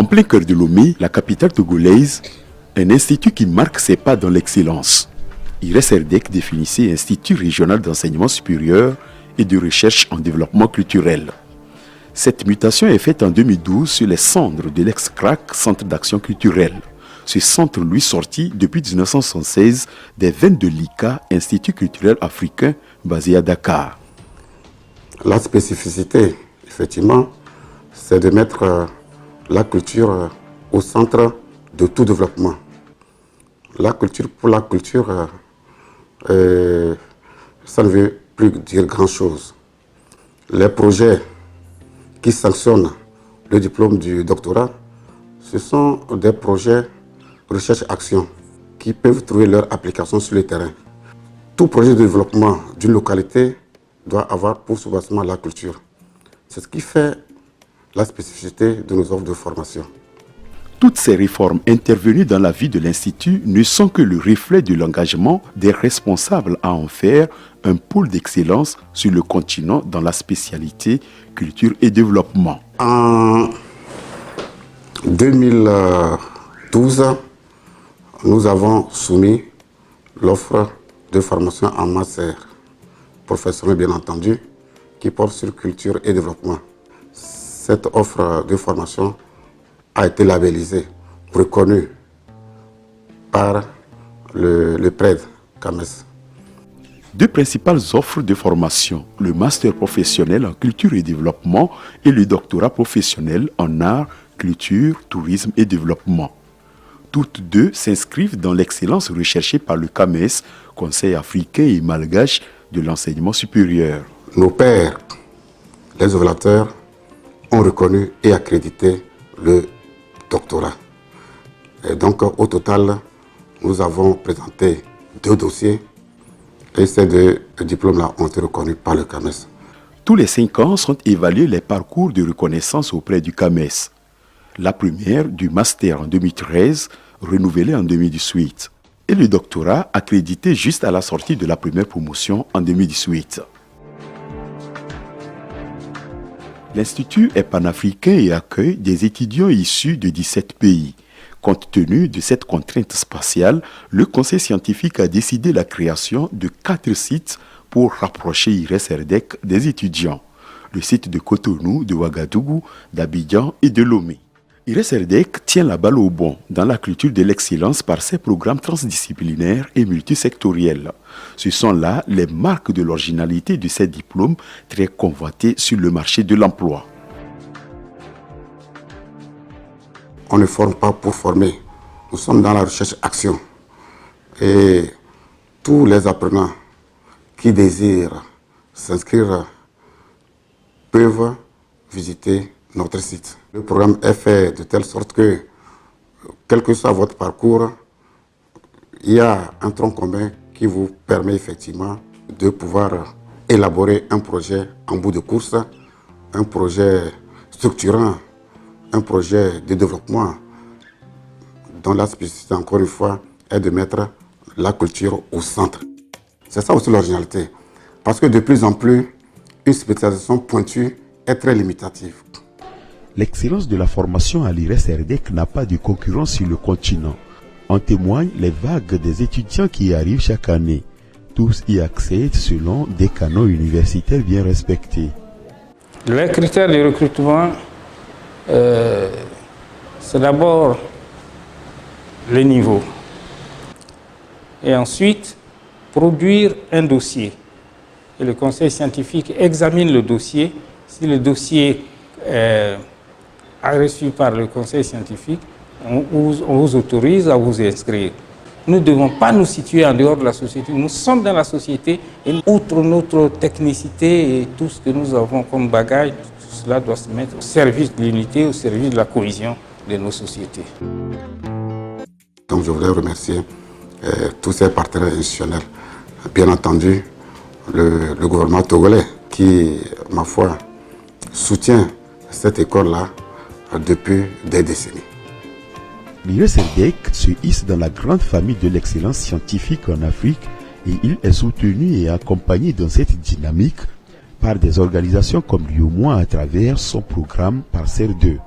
En plein cœur de Lomé, la capitale togolaise, un institut qui marque ses pas dans l'excellence. IRES-RDEC définissait Institut régional d'enseignement supérieur et de recherche en développement culturel. Cette mutation est faite en 2012 sur les cendres de l'ex-CRAC, Centre d'action culturelle. Ce centre, lui, sorti depuis 1976 des veines de l'ICA, Institut culturel africain, basé à Dakar. La spécificité, effectivement, c'est de mettre la culture au centre de tout développement. La culture pour la culture, ça ne veut plus dire grand-chose. Les projets qui sanctionnent le diplôme du doctorat, ce sont des projets recherche-action qui peuvent trouver leur application sur le terrain. Tout projet de développement d'une localité doit avoir pour soubassement la culture. C'est ce qui fait la spécificité de nos offres de formation. Toutes ces réformes intervenues dans la vie de l'Institut ne sont que le reflet de l'engagement des responsables à en faire un pôle d'excellence sur le continent dans la spécialité culture et développement. En 2012, nous avons soumis l'offre de formation en master professionnel, bien entendu, qui porte sur culture et développement. Cette offre de formation a été labellisée, reconnue par le PRED CAMES. Deux principales offres de formation, le master professionnel en culture et développement et le doctorat professionnel en art, culture, tourisme et développement. Toutes deux s'inscrivent dans l'excellence recherchée par le CAMES, Conseil africain et malgache de l'enseignement supérieur. Nos pairs, les évaluateurs, ont reconnu et accrédité le doctorat. Et donc, au total, nous avons présenté 2 dossiers et ces 2 diplômes-là ont été reconnus par le CAMES. Tous les 5 ans sont évalués les parcours de reconnaissance auprès du CAMES. La première du master en 2013, renouvelée en 2018. Et le doctorat accrédité juste à la sortie de la première promotion en 2018. L'Institut est panafricain et accueille des étudiants issus de 17 pays. Compte tenu de cette contrainte spatiale, le Conseil scientifique a décidé la création de 4 sites pour rapprocher IRES-RDEC des étudiants. Le site de Cotonou, de Ouagadougou, d'Abidjan et de Lomé. IRES-RDEC tient la balle au bond dans la culture de l'excellence par ses programmes transdisciplinaires et multisectoriels. Ce sont là les marques de l'originalité de ces diplômes très convoités sur le marché de l'emploi. On ne forme pas pour former. Nous sommes dans la recherche-action. Et tous les apprenants qui désirent s'inscrire peuvent visiter notre site. Le programme est fait de telle sorte que, quel que soit votre parcours, il y a un tronc commun qui vous permet effectivement de pouvoir élaborer un projet en bout de course, un projet structurant, un projet de développement dont la spécificité, encore une fois, est de mettre la culture au centre. C'est ça aussi l'originalité. Parce que de plus en plus, une spécialisation pointue est très limitative. L'excellence de la formation à l'IRES-RDEC n'a pas de concurrence sur le continent. En témoignent les vagues des étudiants qui y arrivent chaque année. Tous y accèdent selon des canons universitaires bien respectés. Les critères de recrutement, c'est d'abord le niveau. Et ensuite, produire un dossier. Et le conseil scientifique examine le dossier. Si le dossier est reçu par le conseil scientifique, on vous autorise à vous inscrire. Nous ne devons pas nous situer en dehors de la société. Nous sommes dans la société et outre notre technicité et tout ce que nous avons comme bagage, tout cela doit se mettre au service de l'unité, au service de la cohésion de nos sociétés. Donc je voudrais remercier tous ces partenaires institutionnels. Bien entendu, le gouvernement togolais qui, ma foi, soutient cette école-là depuis des décennies. L'IRES-RDEC se hisse dans la grande famille de l'excellence scientifique en Afrique et il est soutenu et accompagné dans cette dynamique par des organisations comme l'UOMOA à travers son programme Parcelle 2.